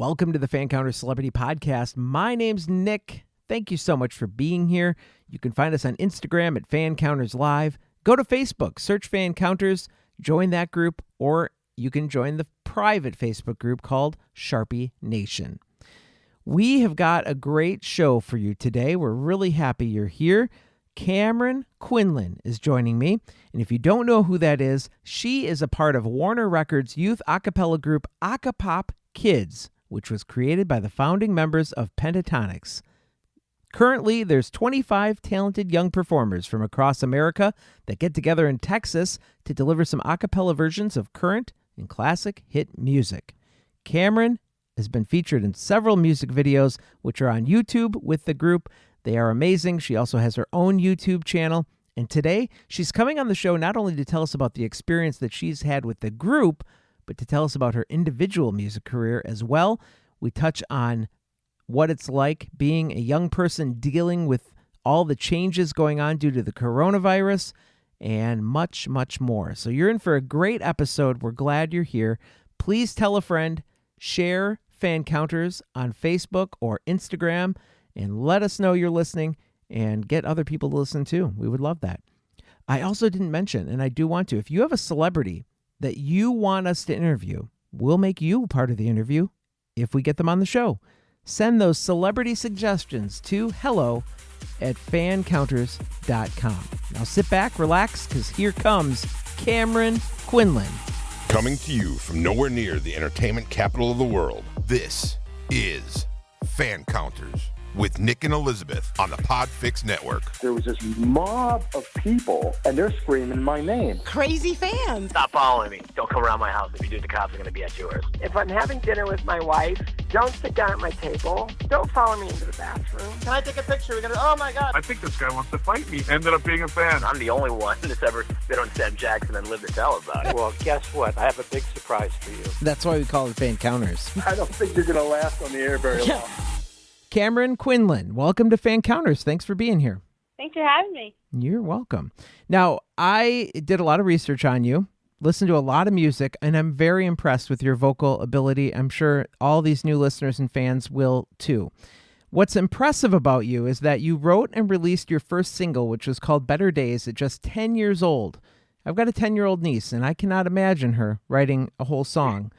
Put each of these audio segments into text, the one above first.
Welcome to the Fancounters Celebrity Podcast. My name's Nick. Thank you so much for being here. You can find us on Instagram at Fancounters Live. Go to Facebook, search Fancounters, join that group, or you can join the private Facebook group called Sharpie Nation. We have got a great show for you today. We're really happy you're here. Camryn Quinlan is joining me, and if you don't know who that is, she is a part of Warner Records' youth a cappella group Acapop Kids, which was created by the founding members of Pentatonix. Currently, there's 25 talented young performers from across America that get together in Texas to deliver some a cappella versions of current and classic hit music. Camryn has been featured in several music videos, which are on YouTube with the group. They are amazing. She also has her own YouTube channel. And today, she's coming on the show not only to tell us about the experience that she's had with the group, but to tell us about her individual music career as well. We touch on what it's like being a young person dealing with all the changes going on due to the coronavirus and much, much more. So you're in for a great episode. We're glad you're here. Please tell a friend, share Fancounters on Facebook or Instagram, and let us know you're listening and get other people to listen too. We would love that. I also didn't mention, and I do want to, if you have a celebrity that you want us to interview, we'll make you part of the interview if we get them on the show. Send those celebrity suggestions to hello@fancounters.com. Now sit back, relax, because here comes Camryn Quinlan. Coming to you from nowhere near the entertainment capital of the world, this is Fancounters with Nick and Elizabeth on the Podfix Network. There was this mob of people, and they're screaming my name. Crazy fans. Stop following me. Don't come around my house. If you do, the cops are going to be at yours. If I'm having dinner with my wife, don't sit down at my table. Don't follow me into the bathroom. Can I take a picture? Oh my God. I think this guy wants to fight me. Ended up being a fan. I'm the only one that's ever been on Sam Jackson and lived to tell about it. Well, guess what? I have a big surprise for you. That's why we call it Fancounters. I don't think you're going to last on the air very long. Camryn Quinlan, welcome to Fancounters. Thanks for being here. Thanks for having me. You're welcome. Now, I did a lot of research on you, listened to a lot of music, and I'm very impressed with your vocal ability. I'm sure all these new listeners and fans will too. What's impressive about you is that you wrote and released your first single, which was called Better Days, at just 10 years old. I've got a 10-year-old niece, and I cannot imagine her writing a whole song.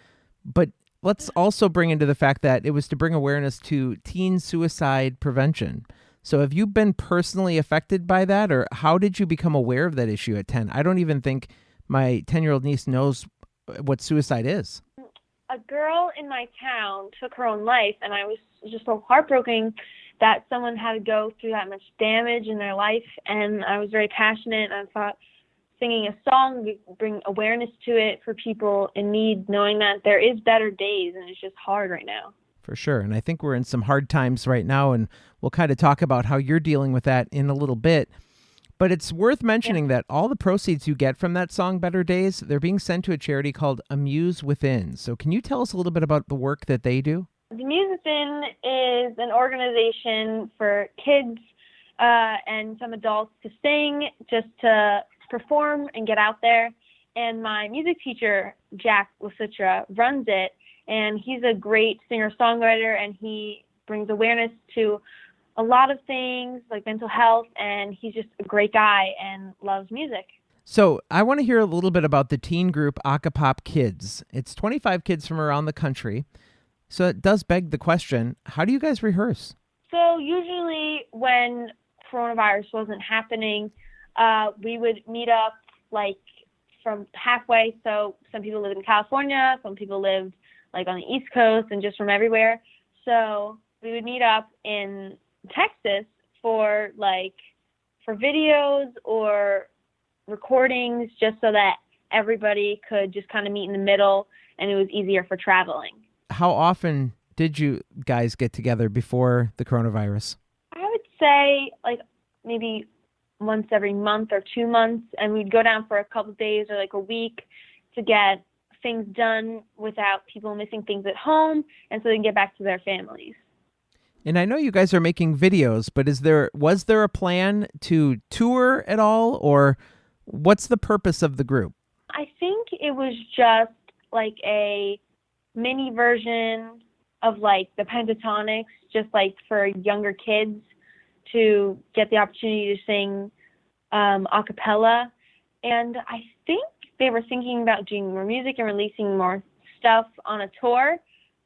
But let's also bring into the fact that it was to bring awareness to teen suicide prevention. So have you been personally affected by that, or how did you become aware of that issue at 10? I don't even think my 10-year-old niece knows what suicide is. A girl in my town took her own life, and I was just so heartbroken that someone had to go through that much damage in their life, and I was very passionate, and I thought singing a song would bring awareness to it for people in need, knowing that there is better days, and it's just hard right now. For sure. And I think we're in some hard times right now, and we'll kind of talk about how you're dealing with that in a little bit. But it's worth mentioning that all the proceeds you get from that song, Better Days, they're being sent to a charity called Amuse Within. So can you tell us a little bit about the work that they do? The Amuse Within is an organization for kids and some adults to sing, just to perform and get out there. And my music teacher, Jack Lasutra, runs it. And he's a great singer-songwriter, and he brings awareness to a lot of things like mental health, and he's just a great guy and loves music. So I want to hear a little bit about the teen group Acapop Kids. It's 25 kids from around the country. So it does beg the question, how do you guys rehearse? So usually when coronavirus wasn't happening, we would meet up like from halfway. So some people live in California, some people lived like on the East Coast, and just from everywhere. So we would meet up in Texas for videos or recordings, just so that everybody could just kind of meet in the middle, and it was easier for traveling. How often did you guys get together before the coronavirus? I would say like maybe once every month or 2 months, and we'd go down for a couple of days or like a week to get things done without people missing things at home, and so they can get back to their families. And I know you guys are making videos, but was there a plan to tour at all, or what's the purpose of the group? I think it was just like a mini version of like the Pentatonix, just like for younger kids to get the opportunity to sing acapella. And I think they were thinking about doing more music and releasing more stuff on a tour,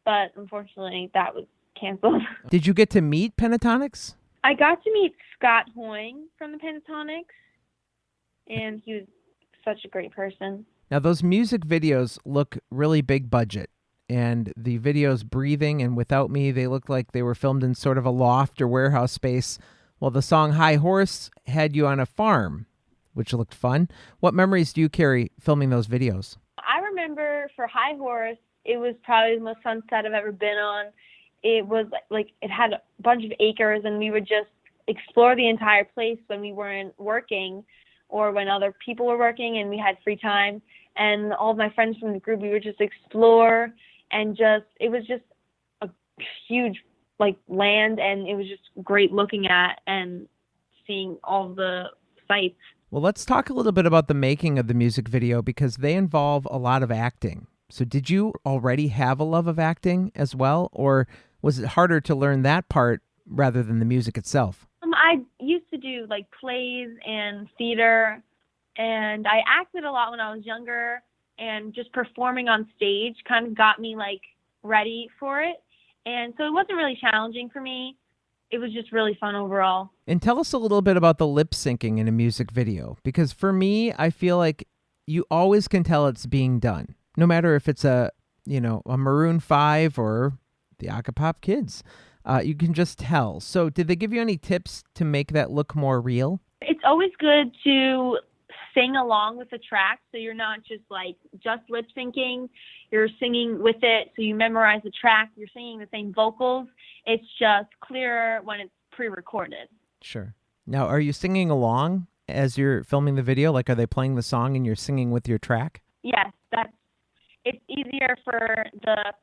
but unfortunately that was canceled. Did you get to meet Pentatonix? I got to meet Scott Hoying from the Pentatonix, and he was such a great person. Now, those music videos look really big budget, and the videos Breathing and Without Me, they looked like they were filmed in sort of a loft or warehouse space, while the song High Horse had you on a farm, which looked fun. What memories do you carry filming those videos? I remember for High Horse, it was probably the most fun set I've ever been on. It was like it had a bunch of acres, and we would just explore the entire place when we weren't working or when other people were working and we had free time. And all of my friends from the group, we would just explore, and it was just a huge like land, and it was just great looking at and seeing all the sights. Well, let's talk a little bit about the making of the music video, because they involve a lot of acting. So did you already have a love of acting as well, or was it harder to learn that part rather than the music itself? I used to do like plays and theater, and I acted a lot when I was younger, and just performing on stage kind of got me like ready for it. And so it wasn't really challenging for me. It was just really fun overall. And tell us a little bit about the lip syncing in a music video, because for me, I feel like you always can tell it's being done, no matter if it's a Maroon 5 or the Acapop Kids. You can just tell. So did they give you any tips to make that look more real? It's always good to sing along with the track, so you're not just lip syncing. You're singing with it, so you memorize the track. You're singing the same vocals. It's just clearer when it's pre-recorded. Sure. Now, are you singing along as you're filming the video? Like, are they playing the song and you're singing with your track? Yes, it's easier for the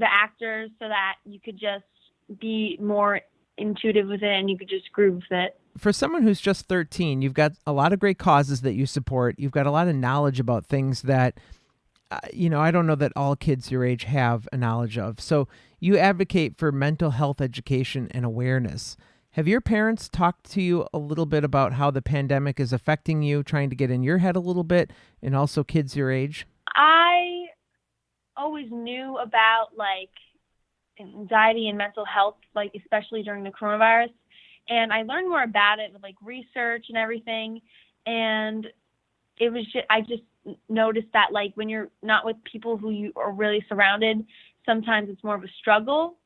actors, so that you could just be more intuitive with it and you could just groove with it. For someone who's just 13, you've got a lot of great causes that you support. You've got a lot of knowledge about things that, I don't know that all kids your age have a knowledge of. So you advocate for mental health education and awareness. Have your parents talked to you a little bit about how the pandemic is affecting you, trying to get in your head a little bit, and also kids your age? I always knew about anxiety and mental health, especially during the coronavirus. And I learned more about it with research and everything. And it was I just noticed that when you're not with people who you are really surrounded, sometimes it's more of a struggle.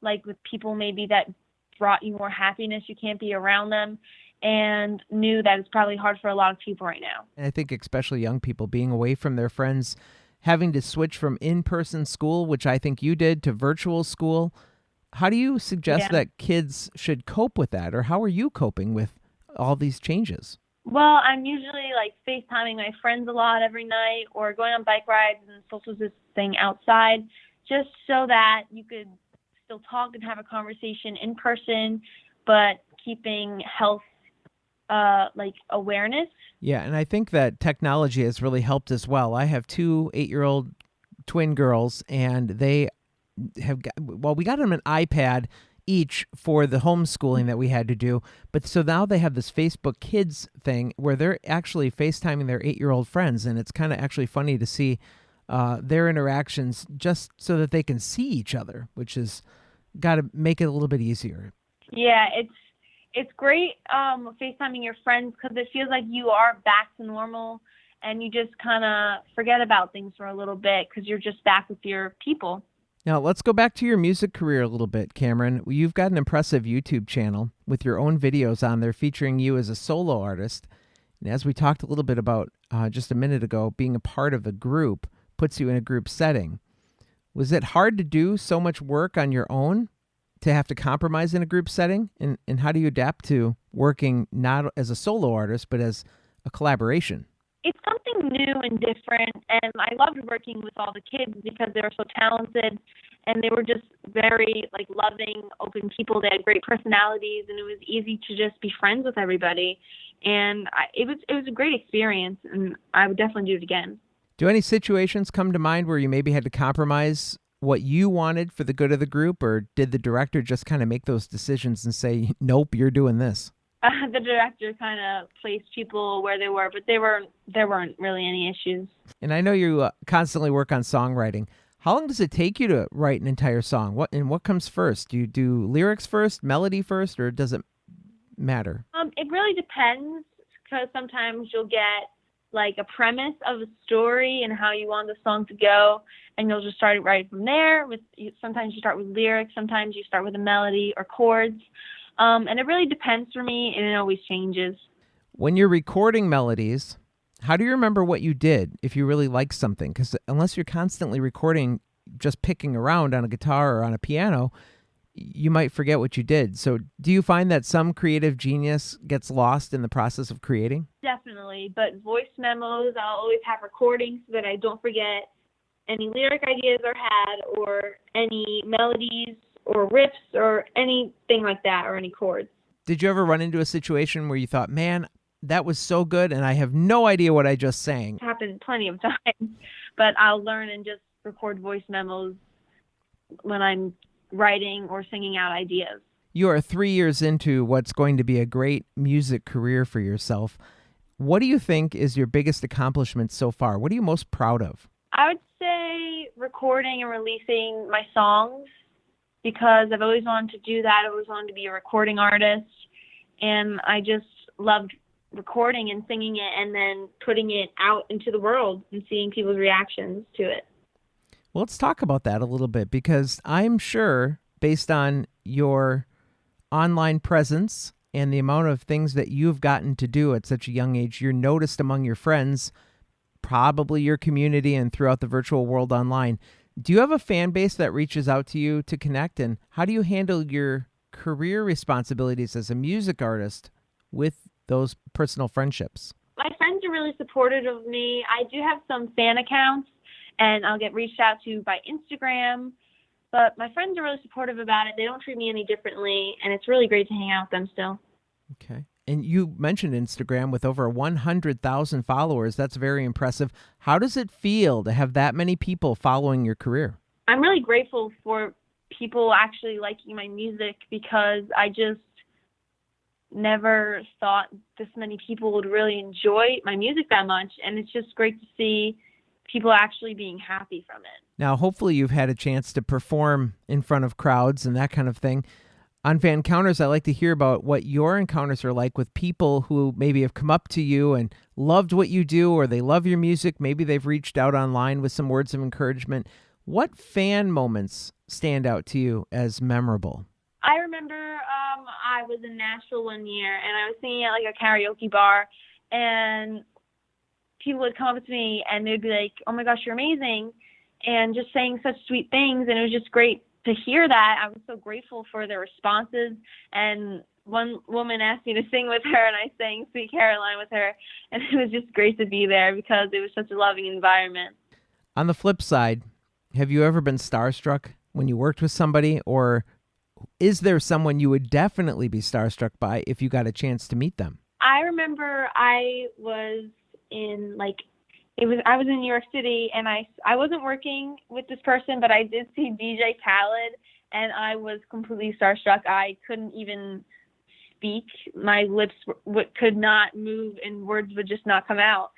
With people maybe that brought you more happiness, you can't be around them, and knew that it's probably hard for a lot of people right now. And I think especially young people being away from their friends, having to switch from in-person school, which I think you did, to virtual school. How do you suggest that kids should cope with that, or how are you coping with all these changes? Well, I'm usually FaceTiming my friends a lot every night, or going on bike rides and social distancing outside, just so that you could still talk and have a conversation in person, but keeping health awareness. Yeah, and I think that technology has really helped as well. I have 2 8-year-old twin girls, and they we got them an iPad each for the homeschooling that we had to do. But so now they have this Facebook Kids thing where they're actually FaceTiming their 8-year-old friends, and it's kind of actually funny to see their interactions just so that they can see each other, which has got to make it a little bit easier. Yeah, it's great FaceTiming your friends, because it feels like you are back to normal, and you just kind of forget about things for a little bit because you're just back with your people. Now, let's go back to your music career a little bit, Camryn. You've got an impressive YouTube channel with your own videos on there featuring you as a solo artist. And as we talked a little bit about just a minute ago, being a part of a group puts you in a group setting. Was it hard to do so much work on your own, to have to compromise in a group setting? And how do you adapt to working not as a solo artist, but as a collaboration? It's something new and different, and I loved working with all the kids because they were so talented, and they were just very loving, open people. They had great personalities, and it was easy to just be friends with everybody. And it was a great experience, and I would definitely do it again. Do any situations come to mind where you maybe had to compromise what you wanted for the good of the group, or did the director just kind of make those decisions and say, nope, you're doing this? The director kind of placed people where they were, but there weren't really any issues. And I know you constantly work on songwriting. How long does it take you to write an entire song? What comes first? Do you do lyrics first, melody first, or does it matter? It really depends, because sometimes you'll get like a premise of a story and how you want the song to go, and you'll just start it right from there. Sometimes you start with lyrics, sometimes you start with a melody or chords, and it really depends for me, and it always changes. When you're recording melodies, how do you remember what you did if you really like something? Because unless you're constantly recording, just picking around on a guitar or on a piano, you might forget what you did. So do you find that some creative genius gets lost in the process of creating? Definitely, but voice memos, I'll always have recordings so that I don't forget any lyric ideas I had, or any melodies or riffs or anything like that, or any chords. Did you ever run into a situation where you thought, man, that was so good and I have no idea what I just sang? It's happened plenty of times, but I'll learn and just record voice memos when I'm writing or singing out ideas. You are 3 years into what's going to be a great music career for yourself. What do you think is your biggest accomplishment so far? What are you most proud of? I would say recording and releasing my songs, because I've always wanted to do that. I've always wanted to be a recording artist, and I just loved recording and singing it and then putting it out into the world and seeing people's reactions to it. Well, let's talk about that a little bit, because I'm sure, based on your online presence and the amount of things that you've gotten to do at such a young age, you're noticed among your friends, probably your community, and throughout the virtual world online. Do you have a fan base that reaches out to you to connect? And how do you handle your career responsibilities as a music artist with those personal friendships? My friends are really supportive of me. I do have some fan accounts, and I'll get reached out to by Instagram. But my friends are really supportive about it. They don't treat me any differently, and it's really great to hang out with them still. Okay. And you mentioned Instagram with over 100,000 followers. That's very impressive. How does it feel to have that many people following your career? I'm really grateful for people actually liking my music, because I just never thought this many people would really enjoy my music that much. And it's just great to see people actually being happy from it. Now, hopefully you've had a chance to perform in front of crowds and that kind of thing. On Fancounters, I like to hear about what your encounters are like with people who maybe have come up to you and loved what you do, or they love your music. Maybe they've reached out online with some words of encouragement. What fan moments stand out to you as memorable? I remember I was in Nashville one year, and I was singing at like a karaoke bar, and people would come up to me and they'd be like, "Oh my gosh, you're amazing," and just saying such sweet things. And it was just great to hear that. I was so grateful for their responses. And one woman asked me to sing with her, and I sang Sweet Caroline with her, and it was just great to be there because it was such a loving environment. On the flip side, have you ever been starstruck when you worked with somebody, or is there someone you would definitely be starstruck by if you got a chance to meet them? I remember I was in I was in New York City, and I wasn't working with this person, but I did see DJ Khaled, and I was completely starstruck. I couldn't even speak. My lips could not move, and words would just not come out.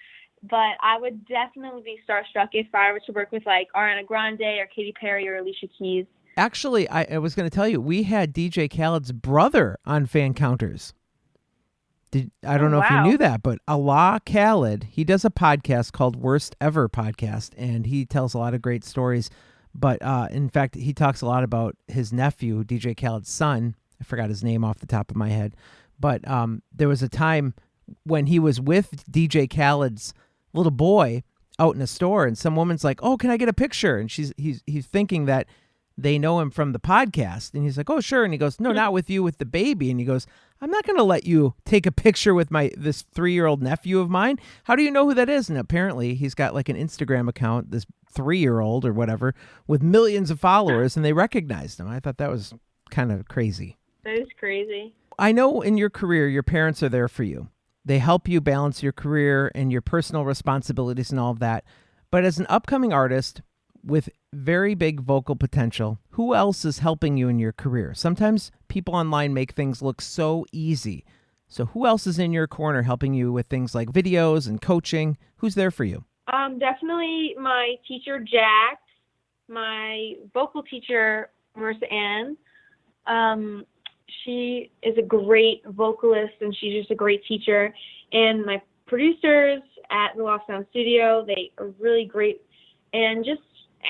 But I would definitely be starstruck if I were to work with like Ariana Grande or Katy Perry or Alicia Keys. Actually, I was going to tell you, we had DJ Khaled's brother on Fancounters. I don't know if you knew that, but Allah Khaled, he does a podcast called Worst Ever Podcast, and he tells a lot of great stories. But in fact, he talks a lot about his nephew, DJ Khaled's son. I forgot his name off the top of my head. But there was a time when he was with DJ Khaled's little boy out in a store, and some woman's like, "Oh, can I get a picture?" And he's thinking that they know him from the podcast, and he's like, "Oh, sure." And he goes, "No, not with you, with the baby." And he goes, "I'm not going to let you take a picture with this 3-year-old nephew of mine. How do you know who that is?" And apparently he's got like an Instagram account, this 3-year-old or whatever, with millions of followers, and they recognized him. I thought that was kind of crazy. That is crazy. I know in your career, your parents are there for you. They help you balance your career and your personal responsibilities and all of that. But as an upcoming artist, with very big vocal potential, who else is helping you in your career? Sometimes people online make things look so easy. So who else is in your corner helping you with things like videos and coaching? Who's there for you? Definitely my teacher, Jack, my vocal teacher, Marissa Ann. She is a great vocalist, and she's just a great teacher. And my producers at the Lost Sound Studio, they are really great. And just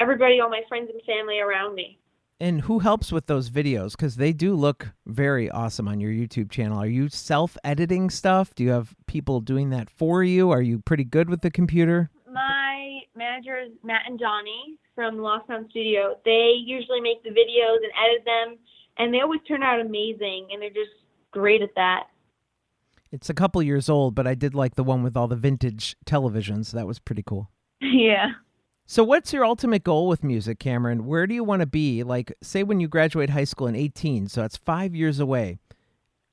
everybody, all my friends and family around me. And who helps with those videos? Because they do look very awesome on your YouTube channel. Are you self-editing stuff? Do you have people doing that for you? Are you pretty good with the computer? My managers, Matt and Johnny from Lost Sound Studio, they usually make the videos and edit them, and they always turn out amazing, and they're just great at that. It's a couple years old, but I did like the one with all the vintage televisions. That was pretty cool. Yeah. So what's your ultimate goal with music, Camryn? Where do you want to be? Like, say when you graduate high school in 18, so that's 5 years away.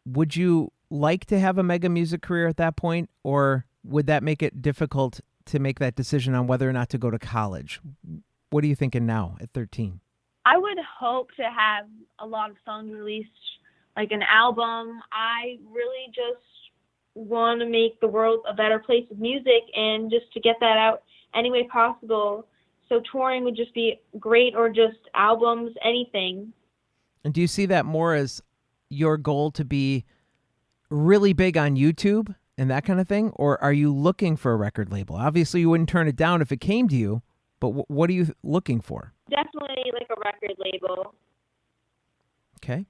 Would you like to have a mega music career at that point, or would that make it difficult to make that decision on whether or not to go to college? What are you thinking now at 13? I would hope to have a lot of songs released, like an album. I really just want to make the world a better place with music and just to get that out any way possible. So touring would just be great, or just albums, anything. And do you see that more as your goal to be really big on YouTube and that kind of thing? Or are you looking for a record label? Obviously, you wouldn't turn it down if it came to you, but what are you looking for? Definitely like a record label. Okay.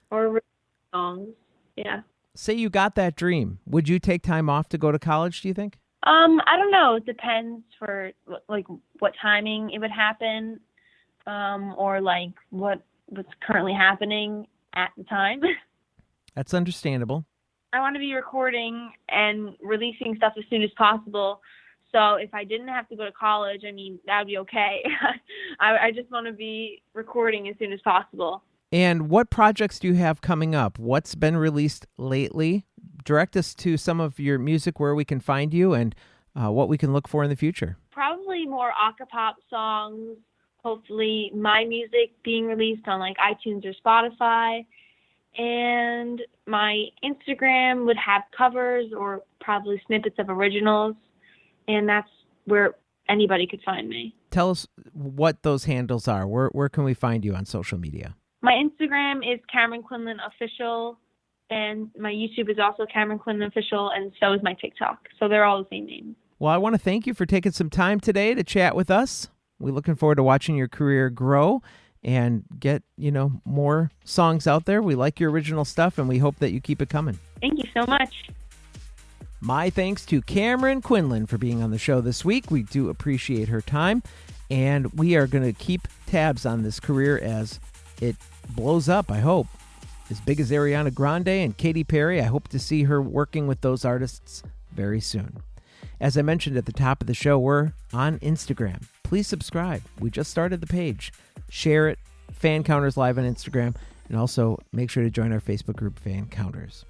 Or songs, yeah. Say you got that dream. Would you take time off to go to college, do you think? I don't know. It depends for like what timing it would happen, or like what's currently happening at the time. That's understandable. I want to be recording and releasing stuff as soon as possible. So if I didn't have to go to college, I mean, that would be okay. I just want to be recording as soon as possible. And what projects do you have coming up? What's been released lately? Direct us to some of your music, where we can find you, and what we can look for in the future. Probably more Acapop songs. Hopefully my music being released on like iTunes or Spotify. And my Instagram would have covers or probably snippets of originals. And that's where anybody could find me. Tell us what those handles are. Where can we find you on social media? My Instagram is Camryn Quinlan Official, and my YouTube is also Camryn Quinlan Official, and so is my TikTok. So they're all the same name. Well, I want to thank you for taking some time today to chat with us. We're looking forward to watching your career grow and get, more songs out there. We like your original stuff, and we hope that you keep it coming. Thank you so much. My thanks to Camryn Quinlan for being on the show this week. We do appreciate her time, and we are going to keep tabs on this career as it blows up, I hope. As big as Ariana Grande and Katy Perry, I hope to see her working with those artists very soon. As I mentioned at the top of the show, we're on Instagram. Please subscribe. We just started the page. Share it. Fancounters Live on Instagram. And also make sure to join our Facebook group, Fancounters.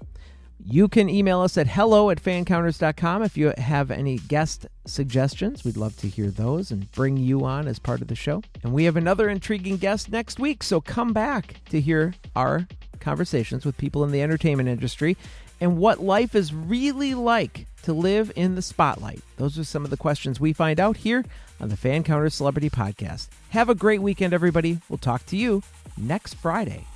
You can email us at hello@fancounters.com if you have any guest suggestions. We'd love to hear those and bring you on as part of the show. And we have another intriguing guest next week, so come back to hear our conversations with people in the entertainment industry and what life is really like to live in the spotlight. Those are some of the questions we find out here on the Fancounters Celebrity Podcast. Have a great weekend, everybody. We'll talk to you next Friday.